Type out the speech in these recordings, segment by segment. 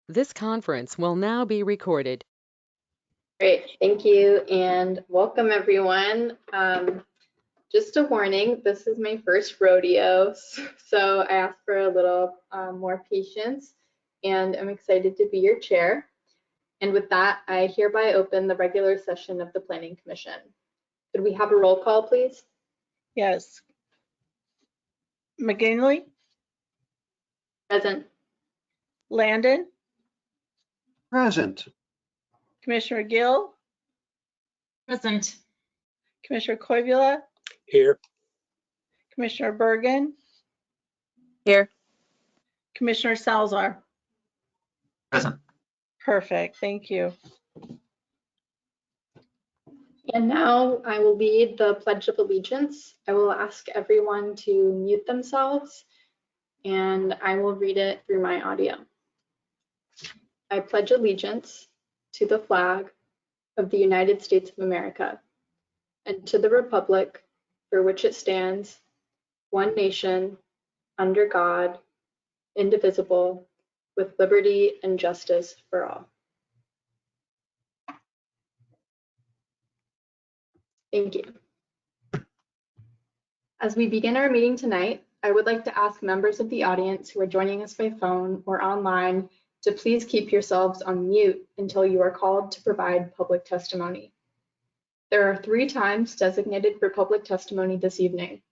This conference will now be recorded. Great, thank you, and welcome everyone. Just a warning, this is my first rodeo, so I ask for a little more patience, and I'm excited to be your chair. And with that, I hereby open the regular session of the Planning Commission. Could we have a roll call, please? Yes. McGinley, Present. Landon, Present. Commissioner Gill, Present. Commissioner Koivula, Here. Commissioner Bergen, Here. Commissioner Salzar. Present. Perfect, thank you. And now I will lead the Pledge of Allegiance. I will ask everyone to mute themselves, and I will read it through my audio. I pledge allegiance to the flag of the United States of America and to the republic for which it stands, one nation, under God, indivisible, with liberty and justice for all. Thank you. As we begin our meeting tonight, I would like to ask members of the audience who are joining us by phone or online to please keep yourselves on mute until you are called to provide public testimony. There are 3 times designated for public testimony this evening.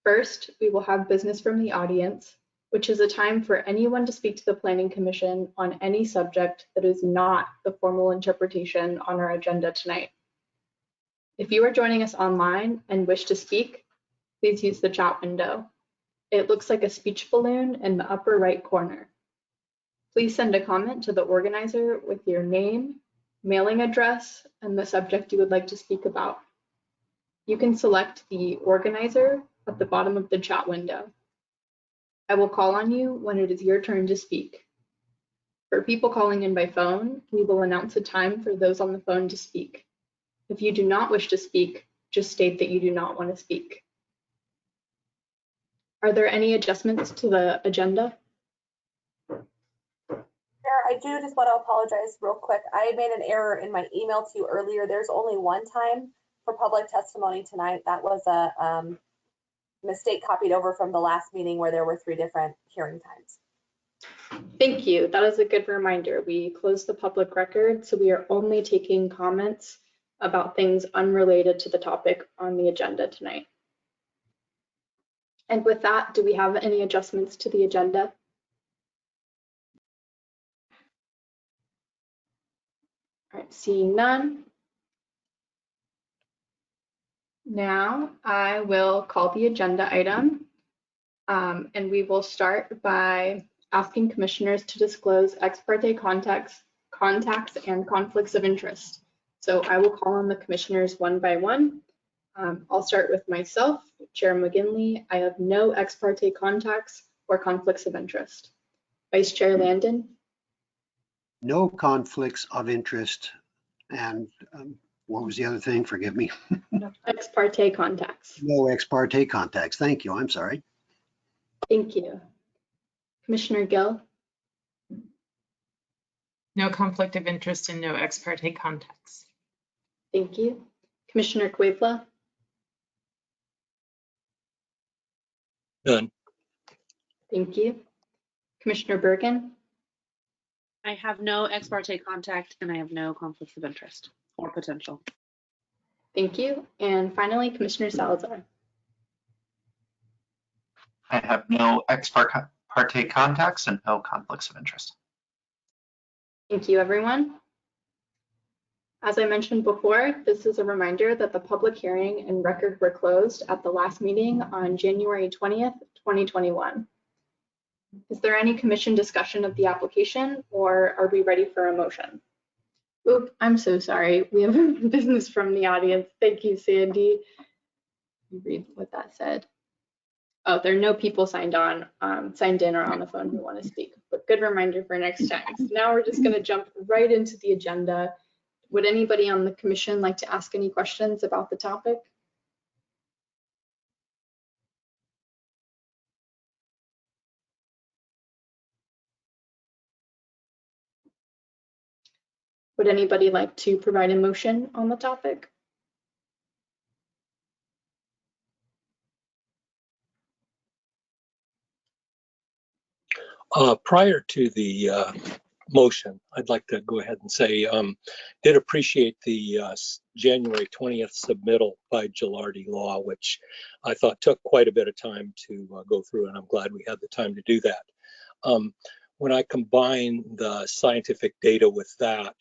First, we will have business from the audience, which is a time for anyone to speak to the Planning Commission on any subject that is not the formal interpretation on our agenda tonight. If you are joining us online and wish to speak, please use the chat window. It looks like a speech balloon in the upper right corner. Please send a comment to the organizer with your name, mailing address, and the subject you would like to speak about. You can select the organizer at the bottom of the chat window. I will call on you when it is your turn to speak. For people calling in by phone, we will announce a time for those on the phone to speak. If you do not wish to speak, just state that you do not want to speak. Are there any adjustments to the agenda? I do just want to apologize real quick. I made an error in my email to you earlier. There's only one time for public testimony tonight. That was a mistake copied over from the last meeting where there were 3 different hearing times. Thank you. That is a good reminder. We closed the public record, so we are only taking comments about things unrelated to the topic on the agenda tonight. And with that, do we have any adjustments to the agenda? All right, seeing none. Now I will call the agenda item, and we will start by asking commissioners to disclose ex parte contacts and conflicts of interest. So I will call on the commissioners one by one. I'll start with myself, Chair McGinley. I have no ex parte contacts or conflicts of interest. Vice Chair Landon. No conflicts of interest. And what was the other thing? Forgive me. No ex parte contacts. No ex parte contacts. Thank you. I'm sorry. Thank you. Commissioner Gill. No conflict of interest and no ex parte contacts. Thank you. Commissioner Koivula. None. Thank you. Commissioner Bergen. I have no ex parte contact and I have no conflicts of interest or potential. Thank you. And finally, Commissioner Salazar. I have no ex parte contacts and no conflicts of interest. Thank you, everyone. As I mentioned before, this is a reminder that the public hearing and record were closed at the last meeting on January 20th, 2021. Is there any commission discussion of the application, or are we ready for a motion? Oop, I'm so sorry. We have business from the audience. Thank you, Sandy. Read what that said. Oh, there are no people signed in or on the phone who want to speak, but good reminder for next time. So now we're just going to jump right into the agenda. Would anybody on the commission like to ask any questions about the topic? Would anybody like to provide a motion on the topic? Prior to the motion, I'd like to go ahead and say, did appreciate the January 20th submittal by Gilardi Law, which I thought took quite a bit of time to go through, and I'm glad we had the time to do that. When I combine the scientific data with that,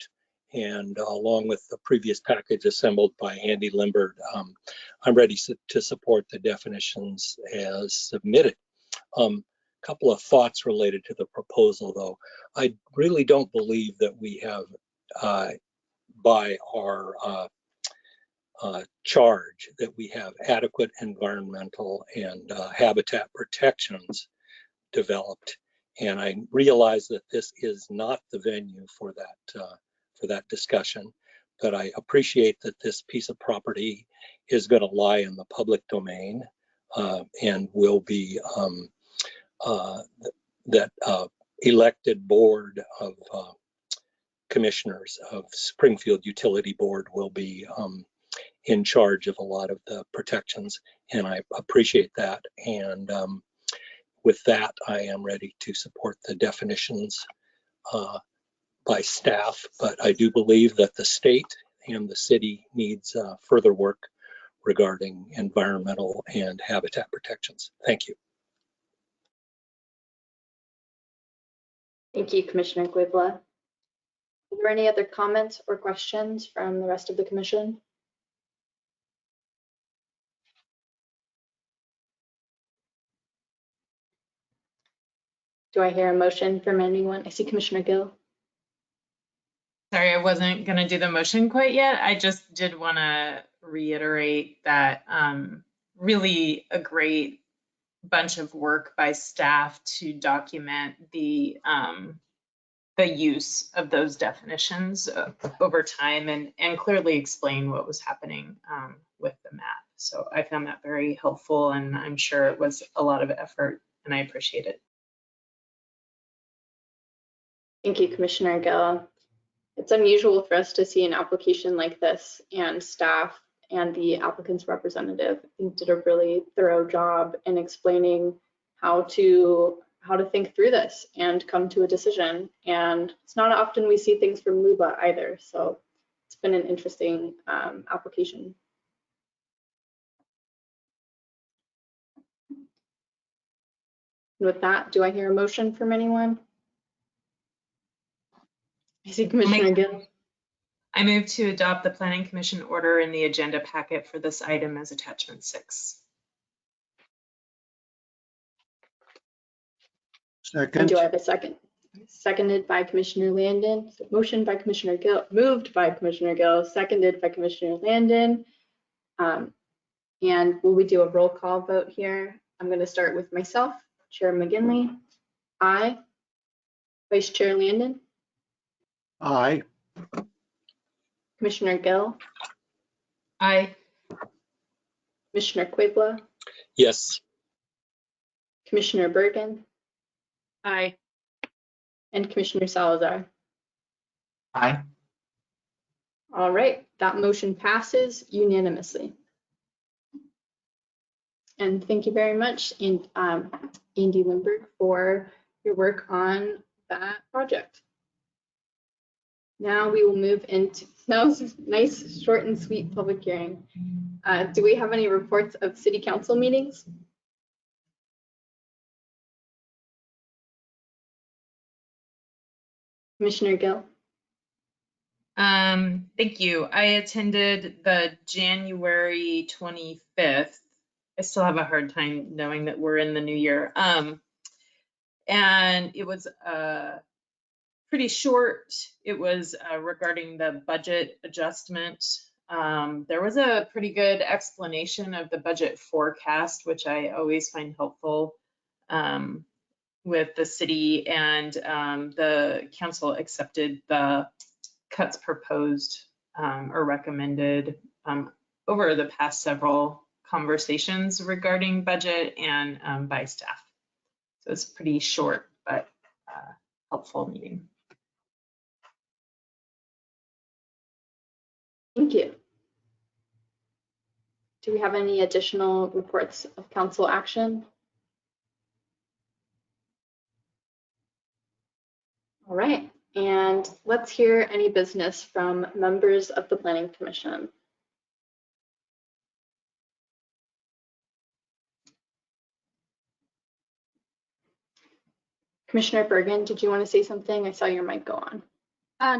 and along with the previous package assembled by Andy Limbert, I'm ready to support the definitions as submitted. Couple of thoughts related to the proposal, though. I really don't believe that we have, by our charge, that we have adequate environmental and habitat protections developed. And I realize that this is not the venue for that discussion, but I appreciate that this piece of property is going to lie in the public domain and will be that elected board of commissioners of Springfield Utility Board will be in charge of a lot of the protections, and I appreciate that. And with that, I am ready to support the definitions by staff, but I do believe that the state and the city needs further work regarding environmental and habitat protections. Thank you. Thank you, Commissioner Quibbla. Are there any other comments or questions from the rest of the commission? Do I hear a motion from anyone? I see Commissioner Gill. Sorry, I wasn't going to do the motion quite yet. I just did want to reiterate that really a great bunch of work by staff to document the use of those definitions over time and clearly explain what was happening with the map. So I found that very helpful, and I'm sure it was a lot of effort, and I appreciate it. Thank you, Commissioner Gill. It's unusual for us to see an application like this, and staff and the applicant's representative, I think, did a really thorough job in explaining how to think through this and come to a decision. And it's not often we see things from LUBA either, so it's been an interesting application. And with that, do I hear a motion from anyone? I see Commissioner Gill. I move to adopt the Planning Commission order in the agenda packet for this item as attachment 6. Second. And do I have a second? Seconded by Commissioner Landon. So motion by Commissioner Gill, moved by Commissioner Gill, seconded by Commissioner Landon. And will we do a roll call vote here? I'm going to start with myself, Chair McGinley. Aye. Vice Chair Landon. Aye. Commissioner Gill. Aye. Commissioner Quibbla. Yes. Commissioner Bergen. Aye. And Commissioner Salazar. Aye. All right, that motion passes unanimously. And thank you very much, Andy Limbert, for your work on that project. Now we will move into, that was a nice, short and sweet public hearing. Do we have any reports of city council meetings? Commissioner Gill. Thank you. I attended the January 25th. I still have a hard time knowing that we're in the new year. And it was pretty short. It was regarding the budget adjustment. There was a pretty good explanation of the budget forecast, which I always find helpful with the city, and the council accepted the cuts proposed or recommended over the past several conversations regarding budget and by staff. So it's a pretty short but helpful meeting. Do we have any additional reports of council action? All right, and let's hear any business from members of the Planning Commission. Commissioner Bergen, did you want to say something? I saw your mic go on.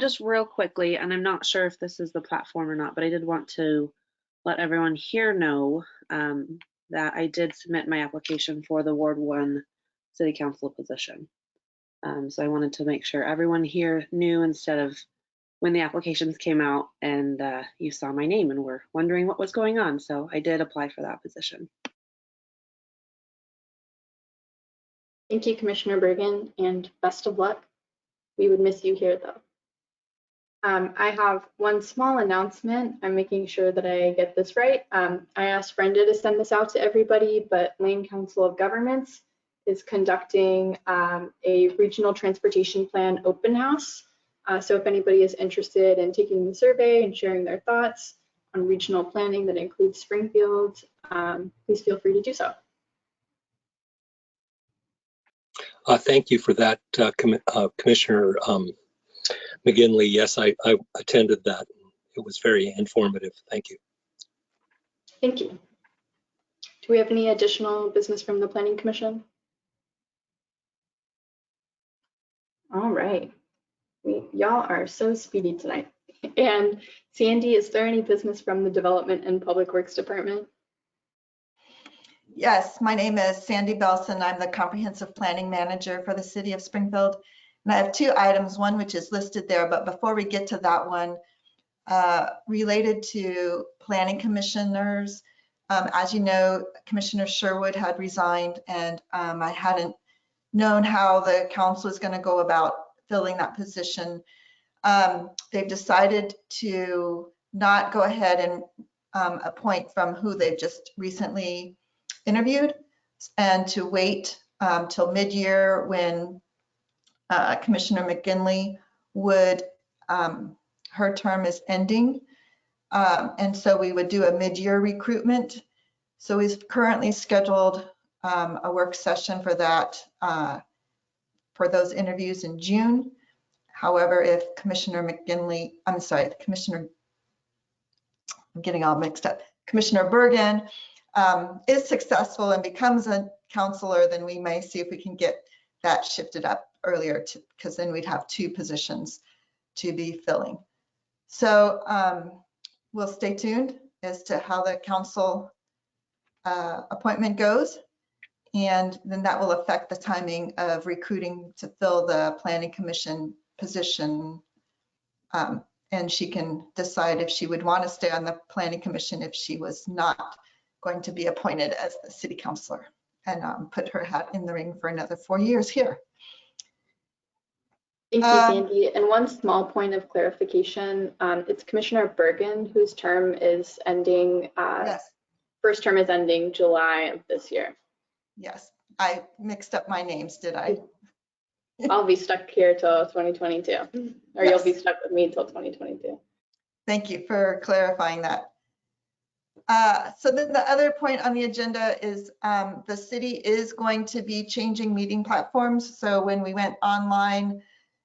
Just real quickly, and I'm not sure if this is the platform or not, but I did want to let everyone here know that I did submit my application for the Ward 1 City Council position. So I wanted to make sure everyone here knew instead of when the applications came out and you saw my name and were wondering what was going on. So I did apply for that position. Thank you, Commissioner Bergen, and best of luck. We would miss you here, though. I have one small announcement. I'm making sure that I get this right. I asked Brenda to send this out to everybody, but Lane Council of Governments is conducting a regional transportation plan open house. So if anybody is interested in taking the survey and sharing their thoughts on regional planning that includes Springfield, please feel free to do so. Thank you for that, Commissioner McGinley. Yes, I attended that. It was very informative. Thank you. Thank you. Do we have any additional business from the Planning Commission? All right. Y'all are so speedy tonight. And Sandy, is there any business from the Development and Public Works Department? Yes, my name is Sandy Belson. I'm the Comprehensive Planning Manager for the City of Springfield. And I have two items, one which is listed there, but before we get to that one, related to planning commissioners, as you know, Commissioner Sherwood had resigned, and I hadn't known how the council is going to go about filling that position. They've decided to not go ahead and appoint from who they've just recently interviewed, and to wait till mid-year when Commissioner McGinley would, her term is ending. And so we would do a mid-year recruitment. So we've currently scheduled a work session for that, for those interviews in June. However, if Commissioner McGinley, I'm sorry, Commissioner, I'm getting all mixed up, Commissioner Bergen is successful and becomes a counselor, then we may see if we can get that shifted up earlier, because then we'd have two positions to be filling. So we'll stay tuned as to how the council appointment goes, and then that will affect the timing of recruiting to fill the Planning Commission position. And she can decide if she would want to stay on the Planning Commission if she was not going to be appointed as the city councilor, and put her hat in the ring for another 4 years here. Thank you, Sandy. And one small point of clarification, it's Commissioner Bergen whose term is ending, Yes. First term is ending July of this year. Yes, I mixed up my names, did I? I'll be stuck here till 2022, or Yes. you'll be stuck with me till 2022. Thank you for clarifying that. So then the other point on the agenda is the city is going to be changing meeting platforms. So when we went online,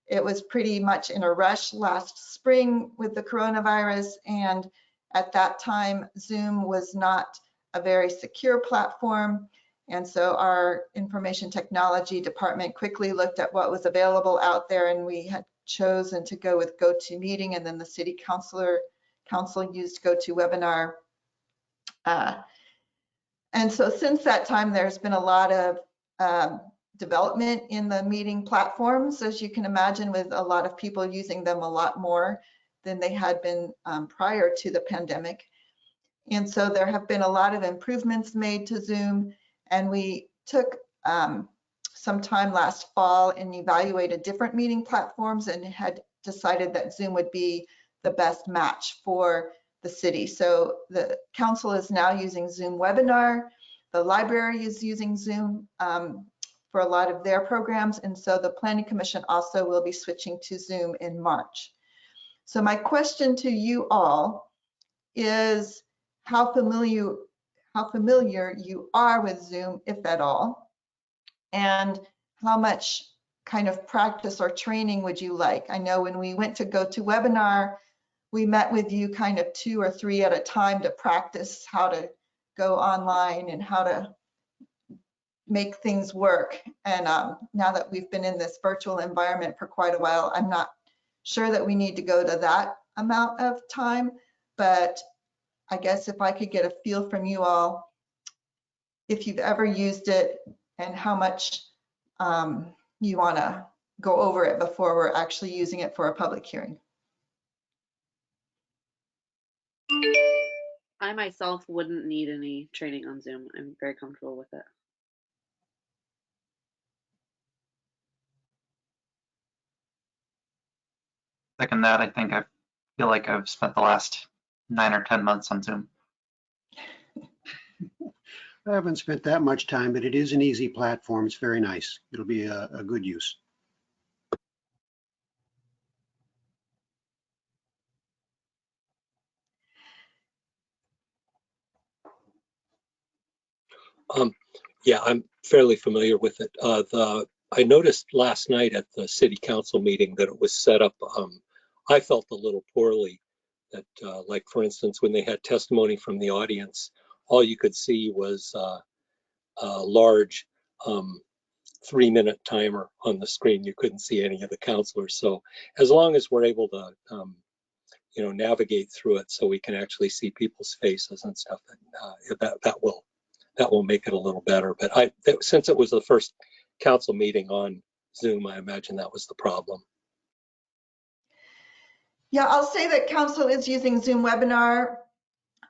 it was pretty much in a rush last spring with the coronavirus. And at that time, Zoom was not a very secure platform. And so our information technology department quickly looked at what was available out there, and we had chosen to go with GoToMeeting, and then the city council used GoToWebinar. And so since that time, there's been a lot of development in the meeting platforms, as you can imagine, with a lot of people using them a lot more than they had been prior to the pandemic. And so there have been a lot of improvements made to Zoom, and we took some time last fall and evaluated different meeting platforms and had decided that Zoom would be the best match for the city. So the council is now using Zoom Webinar. The library is using Zoom for a lot of their programs. And so the Planning Commission also will be switching to Zoom in March. So my question to you all is, how familiar how familiar you are with Zoom, if at all, and how much kind of practice or training would you like? I know when we went to GoToWebinar, we met with you kind of 2 or 3 at a time to practice how to go online and how to make things work. And now that we've been in this virtual environment for quite a while, I'm not sure that we need to go to that amount of time, but I guess if I could get a feel from you all, if you've ever used it and how much you want to go over it before we're actually using it for a public hearing. I myself wouldn't need any training on Zoom. I'm very comfortable with it. Second that, I think I feel like I've spent the last 9 or 10 months on Zoom. I haven't spent that much time, but it is an easy platform. It's very nice. It'll be a good use. Yeah, I'm fairly familiar with it. I noticed last night at the city council meeting that it was set up. I felt a little poorly that, like, for instance, when they had testimony from the audience, all you could see was a large 3-minute timer on the screen. You couldn't see any of the counselors. So as long as we're able to, navigate through it so we can actually see people's faces and stuff, that will make it a little better. But since it was the first council meeting on Zoom, I imagine that was the problem. Yeah, I'll say that council is using Zoom Webinar,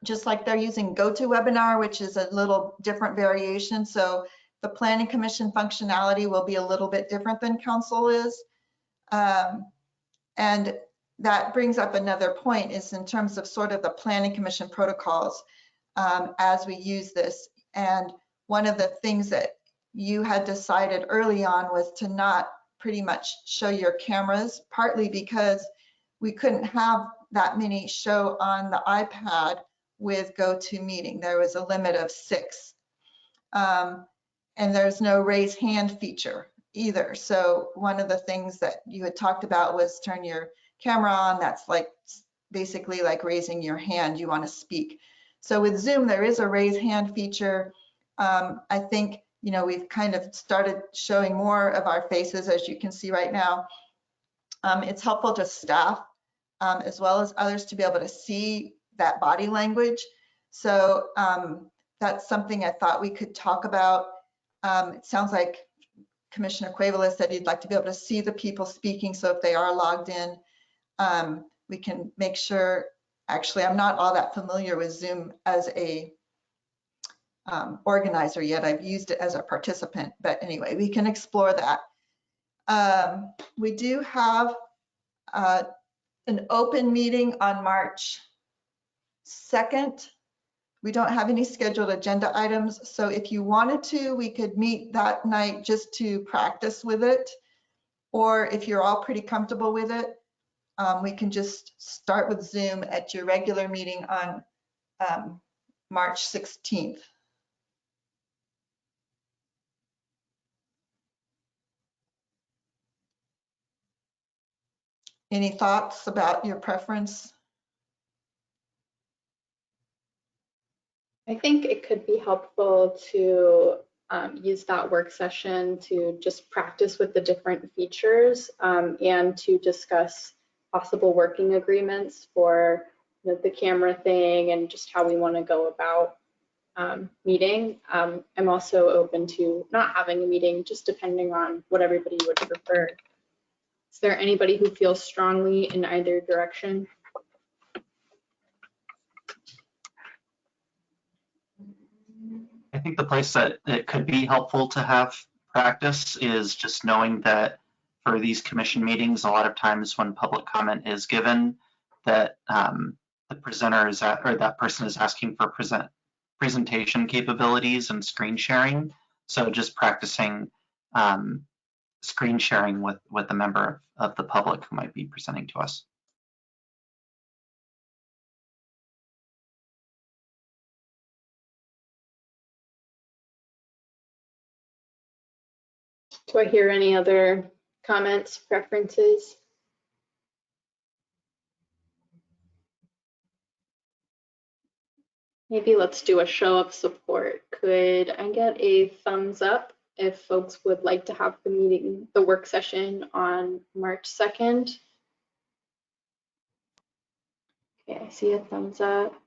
just like they're using GoToWebinar, which is a little different variation. So the Planning Commission functionality will be a little bit different than council is. And that brings up another point, is in terms of sort of the Planning Commission protocols as we use this. And one of the things that you had decided early on was to not pretty much show your cameras, partly because we couldn't have that many show on the iPad with GoToMeeting. There was a limit of 6. And there's no raise hand feature either. So one of the things that you had talked about was turn your camera on. That's like basically like raising your hand. You want to speak. So with Zoom, there is a raise hand feature. I think, we've kind of started showing more of our faces, as you can see right now. It's helpful to staff as well as others to be able to see that body language. So that's something I thought we could talk about. It sounds like Commissioner Cuevila said he'd like to be able to see the people speaking. So if they are logged in, we can make sure. Actually, I'm not all that familiar with Zoom as a organizer yet. I've used it as a participant, but anyway, we can explore that. We do have an open meeting on March 2nd. We don't have any scheduled agenda items. So if you wanted to, we could meet that night just to practice with it. Or if you're all pretty comfortable with it, we can just start with Zoom at your regular meeting on March 16th. Any thoughts about your preference? I think it could be helpful to use that work session to just practice with the different features and to discuss possible working agreements for the camera thing and just how we want to go about meeting. I'm also open to not having a meeting, just depending on what everybody would prefer. Is there anybody who feels strongly in either direction? I think the place that it could be helpful to have practice is just knowing that for these commission meetings, a lot of times when public comment is given, that the presenter is or that person is asking for presentation capabilities and screen sharing. So just practicing screen sharing with a member of the public who might be presenting to us. Do I hear any other comments, preferences? Maybe let's do a show of support. Could I get a thumbs up if folks would like to have the meeting, the work session on March 2nd? Okay, I see a thumbs up. I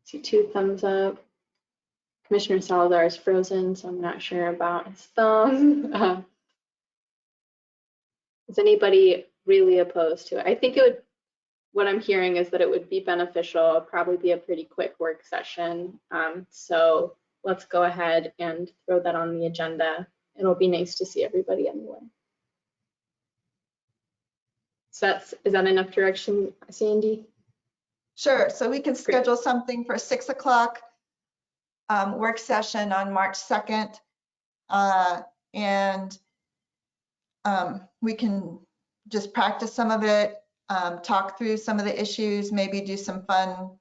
see 2 thumbs up. Commissioner Salazar is frozen, so I'm not sure about his thumb. Is anybody really opposed to it? I think it would, what I'm hearing is that it would be beneficial. It'll probably be a pretty quick work session. So let's go ahead and throw that on the agenda. It'll be nice to see everybody anyway. So is that enough direction, Sandy? Sure, so we can schedule something for 6 o'clock work session on March 2nd. And we can just practice some of it, talk through some of the issues, maybe do some fun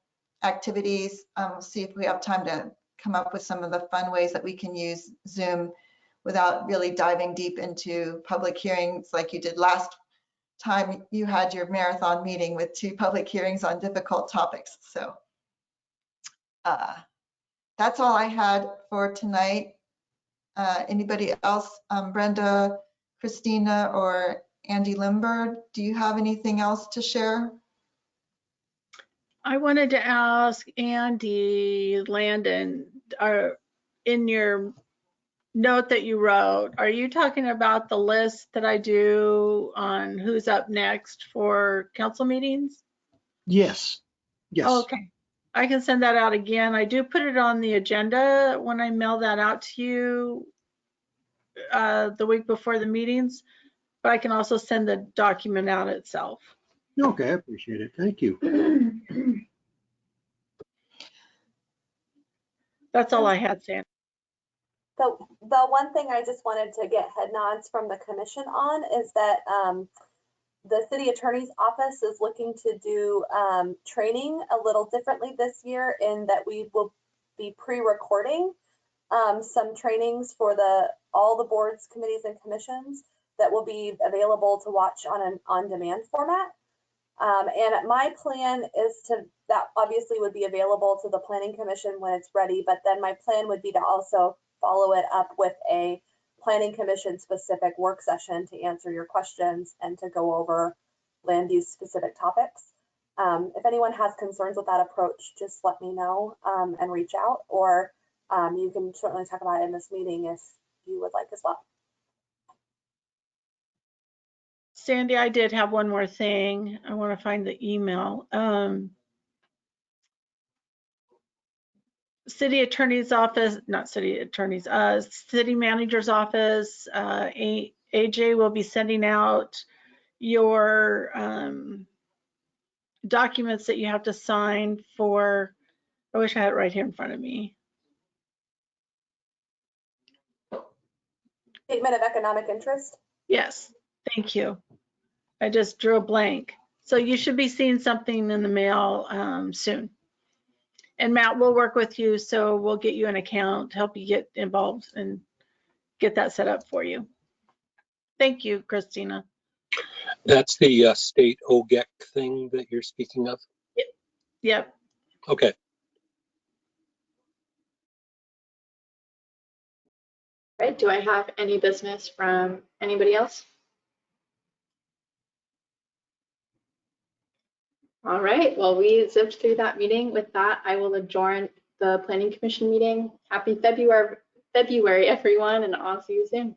activities. We'll see if we have time to come up with some of the fun ways that we can use Zoom without really diving deep into public hearings like you did last time you had your marathon meeting with 2 public hearings on difficult topics. So that's all I had for tonight. Anybody else? Brenda, Christina, or Andy Limburg, do you have anything else to share? I wanted to ask Andy Landon, in your note that you wrote, are you talking about the list that I do on who's up next for council meetings? Yes. Yes. Okay, I can send that out again. I do put it on the agenda when I mail that out to you the week before the meetings, but I can also send the document out itself. Okay, I appreciate it. Thank you. That's all I had, Sam. So the one thing I just wanted to get head nods from the commission on is that the city attorney's office is looking to do training a little differently this year, in that we will be pre-recording some trainings for all the boards, committees, and commissions that will be available to watch on an on-demand format. And my plan is that obviously would be available to the Planning Commission when it's ready, but then my plan would be to also follow it up with a Planning Commission specific work session to answer your questions and to go over land use specific topics. If anyone has concerns with that approach, just let me know and reach out, or you can certainly talk about it in this meeting if you would like as well. Sandy, I did have one more thing. I want to find the email. City attorney's office, not city attorney's, city manager's office, AJ will be sending out your documents that you have to sign for, I wish I had it right here in front of me. Statement of economic interest. Yes, thank you. I just drew a blank. So you should be seeing something in the mail soon. And Matt will work with you, so we'll get you an account, help you get involved and get that set up for you. Thank you, Christina. That's the state OGEC thing that you're speaking of? Yep. Okay. Right, do I have any business from anybody else? All right, well, we zipped through that meeting. With that, I will adjourn the Planning Commission meeting. Happy February, everyone, and I'll see you soon.